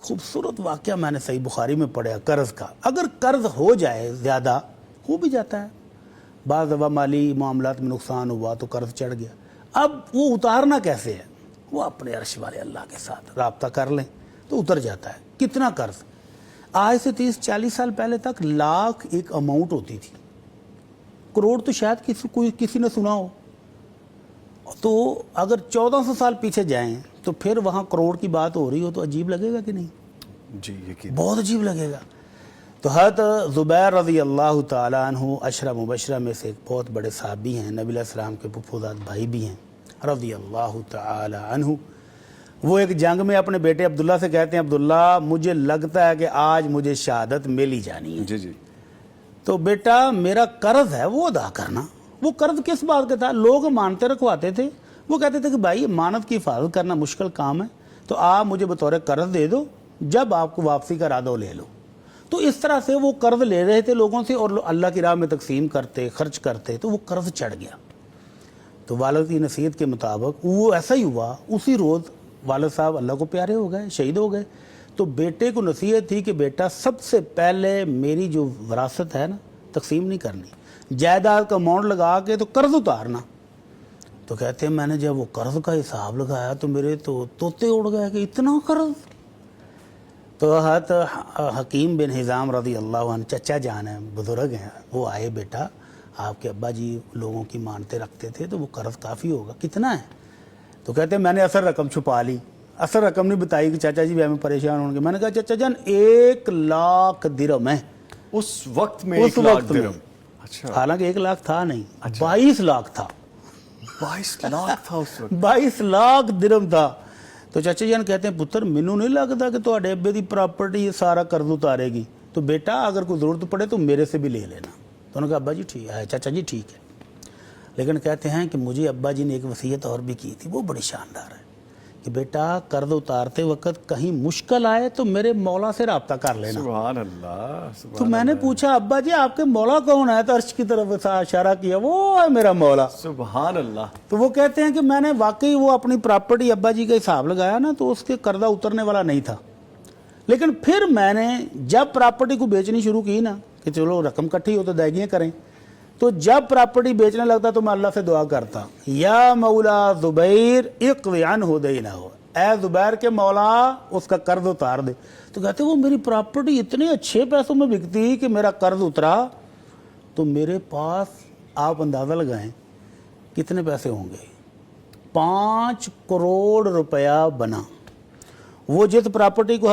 خوبصورت واقعہ میں نے صحیح بخاری میں پڑھا قرض کا. اگر قرض ہو جائے زیادہ ہو بھی جاتا ہے, بعض دفعہ مالی معاملات میں نقصان ہوا تو قرض چڑھ گیا, اب وہ اتارنا کیسے ہے؟ وہ اپنے عرش والے اللہ کے ساتھ رابطہ کر لیں تو اتر جاتا ہے. کتنا قرض؟ آج سے 30-40 سال پہلے تک لاکھ ایک اماؤنٹ ہوتی تھی, کروڑ تو شاید کسی نے سنا ہو. تو اگر 1400 سال پیچھے جائیں تو پھر وہاں کروڑ کی بات ہو رہی ہو تو عجیب لگے گا کہ نہیں؟ جی یقین, بہت عجیب لگے گا. تو حضرت زبیر رضی اللہ تعالیٰ عنہ عشرہ مبشرہ میں سے ایک بہت بڑے صحابی ہیں, نبی علیہ السلام کے پھوپھوزاد بھائی بھی ہیں رضی اللہ تعالیٰ عنہ. وہ ایک جنگ میں اپنے بیٹے عبداللہ سے کہتے ہیں, عبداللہ مجھے لگتا ہے کہ آج مجھے شہادت مل ہی جانی ہے. جی جی. تو بیٹا میرا قرض ہے وہ ادا کرنا. وہ قرض کس بات کا تھا؟ لوگ مانتے رکھواتے تھے. وہ کہتے تھے کہ بھائی امانت کی حفاظت کرنا مشکل کام ہے, تو آپ مجھے بطور قرض دے دو, جب آپ کو واپسی کا ارادہ ہو لے لو. تو اس طرح سے وہ قرض لے رہے تھے لوگوں سے اور اللہ کی راہ میں تقسیم کرتے, خرچ کرتے, تو وہ قرض چڑھ گیا. تو والد کی نصیحت کے مطابق وہ ایسا ہی ہوا. اسی روز والد صاحب اللہ کو پیارے ہو گئے, شہید ہو گئے. تو بیٹے کو نصیحت تھی کہ بیٹا سب سے پہلے میری جو وراثت ہے نا تقسیم نہیں کرنی, جائیداد کا اماؤنٹ لگا کے تو قرض اتارنا. تو کہتے ہیں میں نے جب وہ قرض کا حساب لگایا تو میرے تو طوطے اڑ گئے کہ اتنا قرض. تو حضرت حکیم بن حزام رضی اللہ عنہ چچا جان ہیں, بزرگ ہیں, وہ آئے, بیٹا آپ کے ابا جی لوگوں کی مانتے رکھتے تھے تو وہ قرض کافی ہوگا, کتنا ہے؟ تو کہتے ہیں میں نے اصل رقم چھپا لی, اصل رقم نہیں بتائی کہ چاچا جی میں پریشان ہوں گے. میں نے کہا چچا جان 1 لاکھ درہم ہے اس وقت میں. 1 لاکھ درہم؟ اچھا. حالانکہ 1 لاکھ تھا نہیں, 22 لاکھ تھا. 22 لاکھ تھا اس وقت؟ 22 لاکھ درہم تھا. تو چچا جان کہتے ہیں پتر مینوں نہیں لگتا کہ تہاڈے ابے دی پراپرٹی یہ سارا قرض اتارے گی, تو بیٹا اگر کوئی ضرورت پڑے تو میرے سے بھی لے لینا. تو انہوں نے کہا ابا جی ٹھیک ہے, چچا جی ٹھیک ہے. لیکن کہتے ہیں کہ مجھے ابا جی نے ایک وصیت اور بھی کی تھی, وہ بڑی شاندار ہے کہ بیٹا قرض اتارتے وقت کہیں مشکل آئے تو میرے مولا سے رابطہ کر لینا. سبحان اللہ. تو میں نے پوچھا ابا جی آپ کے مولا کون ہے؟ تو عرش کی طرف اشارہ کیا, وہ ہے میرا مولا. سبحان اللہ. تو وہ کہتے ہیں کہ میں نے واقعی وہ اپنی پراپرٹی ابا جی کا حساب لگایا نا تو اس کے قرضہ اترنے والا نہیں تھا. لیکن پھر میں نے جب پراپرٹی کو بیچنی شروع کی نا کہ چلو رقم کٹھی ہو تو ادائیگیاں کریں, تو جب پراپرٹی بیچنے لگتا تو میں اللہ سے دعا کرتا, یا مولا زبیر اقض عنہ دینہ, اے زبیر کے مولا اس کا قرض اتار دے. تو کہتے وہ میری پراپرٹی اتنے اچھے پیسوں میں بکتی کہ میرا قرض اترا. تو میرے پاس آپ اندازہ لگائیں کتنے پیسے ہوں گے, 5 کروڑ روپیہ بنا. وہ جس پراپرٹی کو